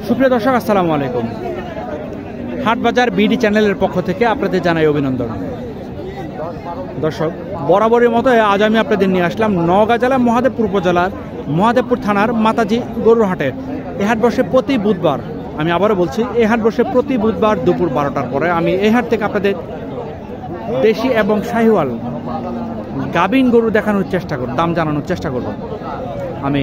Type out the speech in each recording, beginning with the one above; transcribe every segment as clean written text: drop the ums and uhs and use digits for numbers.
সুপ্রিয় দর্শক, আসসালামু আলাইকুম। হাটবাজার বিডি চ্যানেলের পক্ষ থেকে আপনাদের জানাই অভিনন্দন। দর্শক, বরাবরের মতো আজ আমি আপনাদের নিয়ে আসলাম নওগাঁ জেলা মহাদেবপুর উপজেলার মহাদেবপুর থানার মাতাজি গরুর হাটে। এই হাট বসে প্রতি বুধবার, আমি আবারও বলছি, এই হাট বসে প্রতি বুধবার দুপুর 12টার পরে। আমি এই হাট থেকে আপনাদের দেশি এবং শাহিওয়াল গাভিন গরু দেখানোর চেষ্টা করব, দাম জানানোর চেষ্টা করব। আমি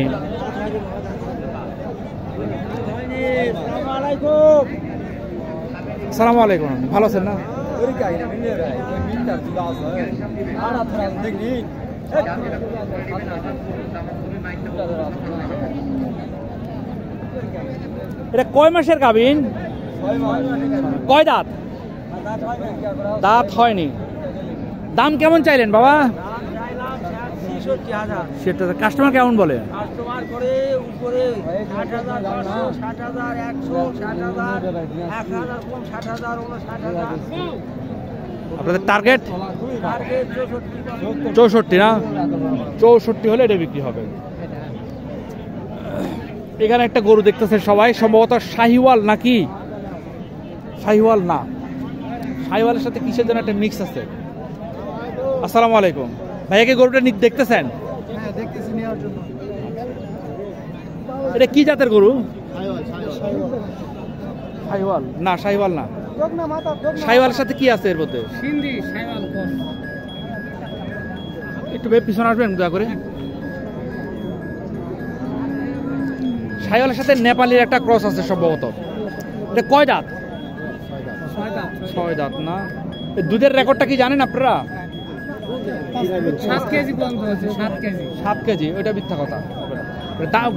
আসসালামু আলাইকুম, ভালো আছেন না? এটা কয় মাসের গাভিন? কয় দাঁত? দাঁত হয়নি। দাম কেমন চাইলেন বাবা? সেটা কাস্টমার কেমন বলে? আপনাদের টার্গেট 64 না? 64 হলে এটা বিক্রি হবে। এখানে একটা গরু দেখতেছে সবাই, সম্ভবত শাহিওয়াল নাকি? শাহিওয়াল না, শাহিওয়ালের সাথে কিসের জন্য একটা মিক্স আছে। আসসালামু আলাইকুম ভাইয়া, গরুটা দেখতেছেন? এটা কি জাতের গরু? শাহিওয়াল না, শাহিওয়াল না। শাহিওয়ালের সাথে কি আছে এর মধ্যে? একটু পিছনে আসবেন দয়া করে। শাহিওয়ালের সাথে নেপালের একটা ক্রস আছে সম্ভবত। এটা কয় দাঁত? 6 দাঁত না? দুধের রেকর্ডটা কি জানেন আপনারা? 7 কেজি। ওইটা মিথ্যা কথা।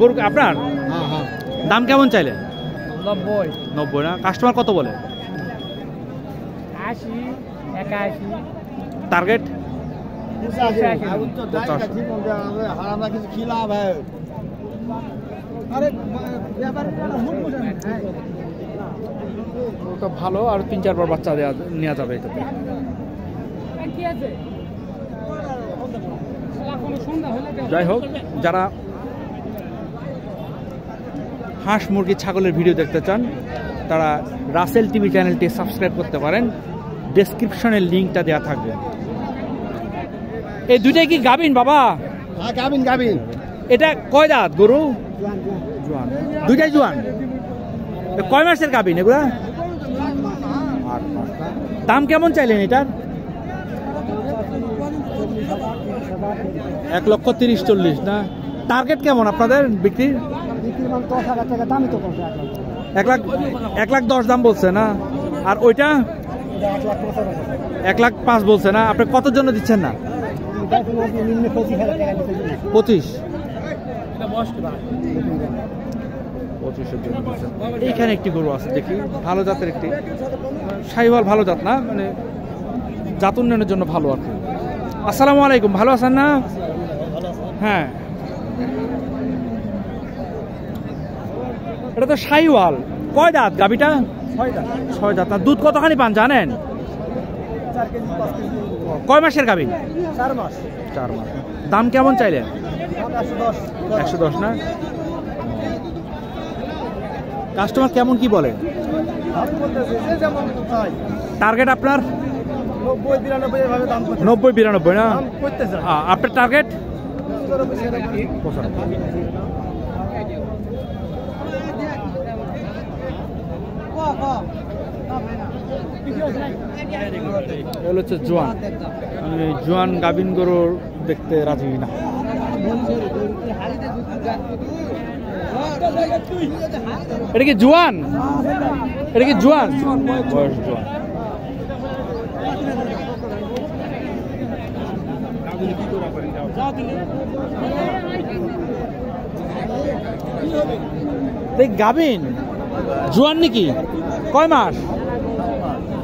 গরু আপনার দাম কেমন চাইলেন? 90 না? কাস্টমার কত বলে? 80, 81। টার্গেট ওটা ভালো, আর 3-4 বার বাচ্চা নেওয়া যাবে এটাতে। যাই হোক, যারা হাঁস মুরগি ছাগলের ভিডিও দেখতে চান তারা রাসেল টিভি চ্যানেলটি সাবস্ক্রাইব করতে পারেন, ডেসক্রিপশনের লিঙ্কটা দেওয়া থাকবে। এই দুইটাই কি গাভিন বাবা? হ্যাঁ, গাভিন গাভিন। এটা কয় দাঁত গরু? জোয়ান। দুইটাই জোয়ান। কয় মাসের গাভিন এগুলা? 8 মাস। দাম কেমন চাইলেন এটার? 1,30,40 না? টার্গেট কেমন আপনাদের বিক্রির? 1,10,000 দাম বলছে না? আর ওইটা 1,05,000 বলছে না? আপনি কত জন্য দিচ্ছেন না? 25। এইখানে একটি গরু আছে দেখি, ভালো জাতের একটি শাহিওয়াল। ভালো জাত না, মানে জাত উন্নয়নের জন্য ভালো আর কি। আসসালামু আলাইকুম, ভালো আছেন না? হ্যাঁ, এটা তো শাহিওয়াল। কয় দাঁত গাবিটা? 6 দাঁত। আর দুধ কতখানি পান জানেন? 4 কেজি 5 কেজি। কয় মাসের গাবিন? 4 মাস। দাম কেমন চাইলেন? 110 না? কাস্টমার কেমন কি বলে? টার্গেট আপনার 90-92 না? আপনার টার্গেট? হচ্ছে জোয়ান। আমি জোয়ান গাভিন গরু দেখতে রাজি না। এটা কি জোয়ান? এটা কি জোয়ান? বয়স জোয়ান। গাভিন জোয়ান নাকি? কয় মাস?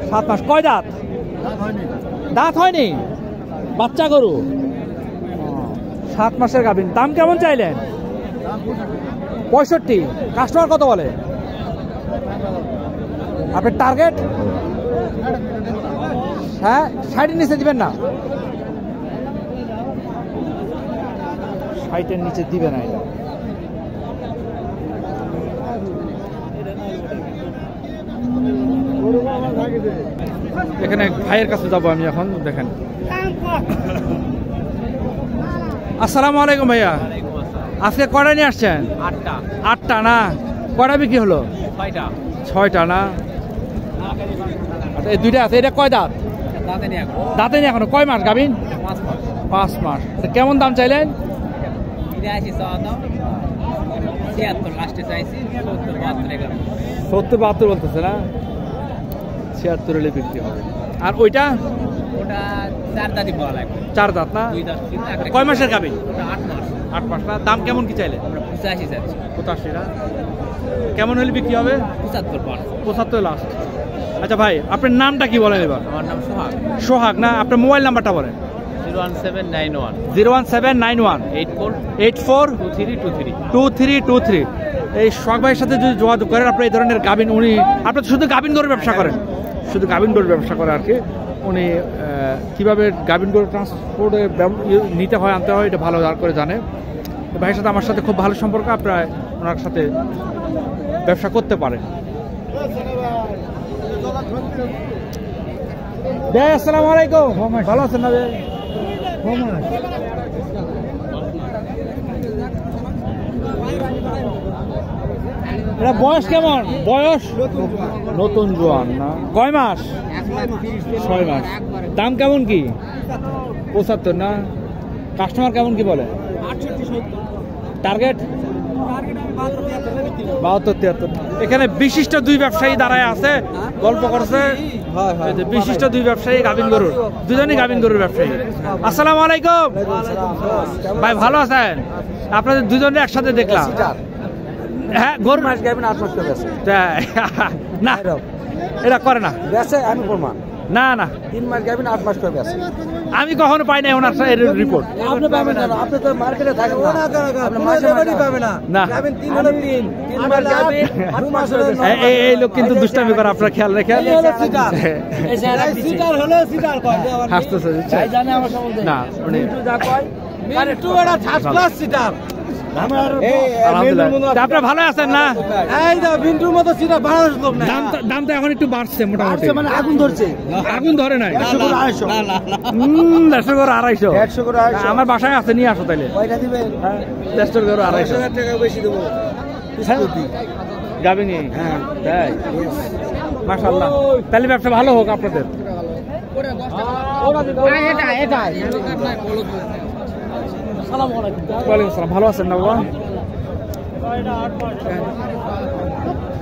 7 মাস। কয় দাঁত? দাঁত হয়নি, বাচ্চা গরু। 7 মাসের গাভিন। দাম কেমন চাইলেন? 65। কাস্টমার কত বলে? আপনার টার্গেট? হ্যাঁ, 60-এর নিচে দিবেন না? 60-এর নিচে দিবে না এটা। এখানে ভাইয়ের কাছে যাবো আমি এখন, দেখেন। আসসালামু আলাইকুম ভাইয়া, আজকে কয়টা নিয়ে আসছেন? 8টা না? কয়টা বিক্রি হলো? 6টা না? এই 2টা আছে, এটা কয় দাঁত? দাঁতে নেই এখনো। কয় মাস গাভিন? 5 মাস। কেমন দাম চাইলেন? 70-72 বলতেছে না? 76 হলে বিক্রি হবে। আর ওইটা? 4 দাঁত না? কয় মাসের গাভিন? 8 মাস না? দাম কেমন কি চাইলে? 85 না? কেমন হলে বিক্রি হবে? 75 লাস্ট। আচ্ছা ভাই, আপনার নামটা কি বলেন এবার? আমার নাম সোহাগ। সোহাগ না? আপনার মোবাইল নাম্বারটা বলেন। 01791 84 2323। এই সোহাগ ভাইয়ের সাথে যদি যোগাযোগ করেন, আপনি এই ধরনের গাভিন, উনি আপনার শুধু গাভিন গরুর ব্যবসা করেন, শুধু গাভিন গরুর ব্যবসা করে আর কি। উনি কীভাবে গাভিন গরু ট্রান্সপোর্টে নিতে হয়, আনতে হয়, এটা ভালো করে জানে। ভাইয়ের সাথে আমার সাথে খুব ভালো সম্পর্ক, আপনারা ওনার সাথে ব্যবসা করতে পারেন। ভাই আসসালামু আলাইকুম, ভালো আছেন না? এটা বয়স কেমন? বয়স নতুন জোয়ান না? কয় মাস? 6 মাস। দাম কেমন কি? 75 না? কাস্টমার কেমন কি বলে? টার্গেট 72-73। এখানে বিশিষ্ট 2 ব্যবসায়ী দাঁড়ায় আছে, গল্প করছে। বিশিষ্ট 2 ব্যবসায়ী গাভিন গরুর, দুজনই গাভিন গরুর ব্যবসায়ী। আসসালামু আলাইকুম ভাই, ভালো আছেন? আপনাদের দুজনে একসাথে দেখলাম। হ্যাঁ, গরু মাস গাভিন 8 মাস করে আছে না? এটা করে না? আমি প্রমাণ না না, 3 মাস গাভিন 8 মাস করে আছে। আমি কখনো পাই নাই ওনার রিপোর্ট। আপনি পাবেন না, আপনি তো মার্কেটে থাকেন না, আপনি মাসে মাসে পাবেন না। না, গাভিন 3 হলো 3 মাস গাভিন 8 মাস হলো। এই লোক কিন্তু দুষ্টামি করে, আপনারা খেয়াল রেখে। সিটার হলো সিটার কয় হাসতেছে ভাই, জানে আমার সম্বন্ধে না? উনি মিন্টু যা কয়, মিন্টু এটা থার্ড ক্লাস সিটার। আপনারা ভালো আছেন না? এই দা বিন্টুর মতো সিটার বাংলাদেশ লোক না। দামটা এখন একটু বাড়ছে মোটামুটি, মানে আগুন ধরছে। আগুন ধরে নাই? 150 150 করে 250। 150 করে 250 আমার বাসায় আছে, নিয়ে আসো তাইলে। কয়টা দিবেন? 150 করে 250 টাকা বেশি দেবো। গাবিনি? হ্যাঁ তাই, মাশাআল্লাহ। তাহলে ব্যবসা ভালো হোক আপনাদের। ওয়ালাইকুম আসসালাম, ভালো আছেন না বাবা?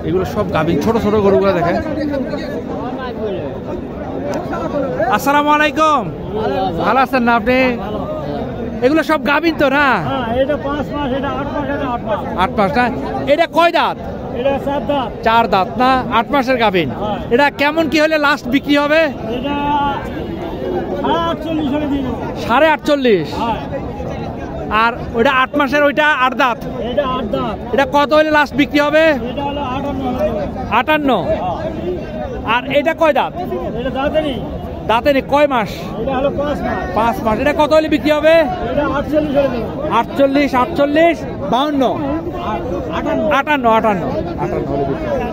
এগুলো সব গাভিন, ছোট ছোট গরুগুলো দেখেন। আসসালামু আলাইকুম, ভালো আছেন না আপনি? এগুলো সব গাভিন তো না? 8 মাস না? এটা কয় দাঁত? 4 দাঁত না? 8 মাসের গাভিন। এটা কেমন কি হলে লাস্ট বিক্রি হবে? 48.5। আর ওইটা 8 মাসের, ওইটা 8 দাঁত। এটা কত হলে লাস্ট বিক্রি হবে? 58। আর এটা কয় দাঁত? দাঁতে নেই। কয় মাস? 5 মাস। এটা কত হলে বিক্রি হবে? 48, 48, 52, 58 হলে বিক্রি হবে।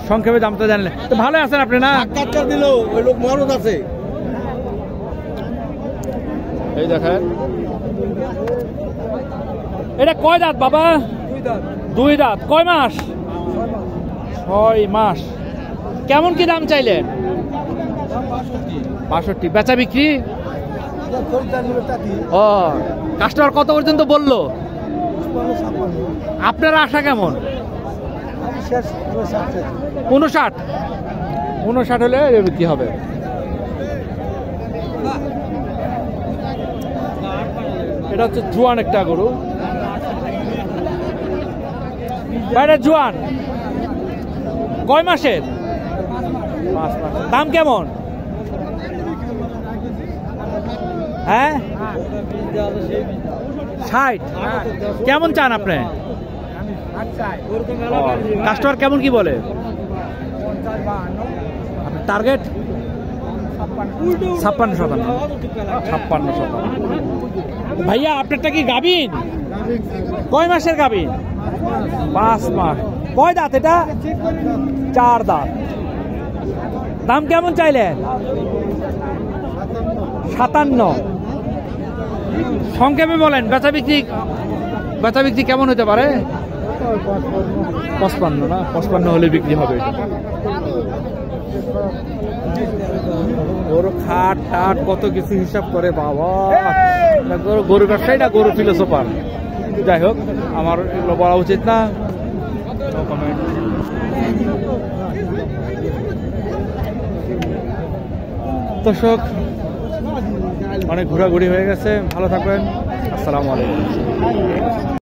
সংক্ষেপে দামটা জানলে তো ভালো আছেন আপনি না? দিল ওই লোক মরদ আছে। এই দেখেন, এটা কয় দাঁত বাবা? 2 দাঁত। কয় মাস? 6 মাস। কেমন কি দাম চাইলেন? 65। বেচা বিক্রি? ও, কাস্টমার কত পর্যন্ত বললো? আপনার আশা কেমন? 59 হলে বিক্রি হবে। এটা হচ্ছে জোয়ান একটা গরু। এটা জোয়ান। কয় মাসের? 5 মাস। দাম কেমন? হ্যাঁ 60। কেমন চান আপনি? কাস্টমার কেমন কি বলে? টার্গেট 56%। ভাইয়া আপনারটা কি গাভিন? কয় মাসের গাভিন? 5 মাস। কয় দাঁত এটা? 4 দাঁত। দাম কেমন চাইলেন? 57। সংক্ষেপে বলেন, বেচা বিক্রি কেমন হতে পারে? 55 না? 55 হলে বিক্রি হবে এটা। গরু খাট টাট কত কিছু হিসাব করে বাবা। গরু ব্যবসায়ীটা গরু ফিলোসোফার। যাই হোক, আমার এগুলো বলা উচিত না। দর্শক, অনেক ঘোরাঘুরি হয়ে গেছে। ভালো থাকবেন। আসসালামু আলাইকুম।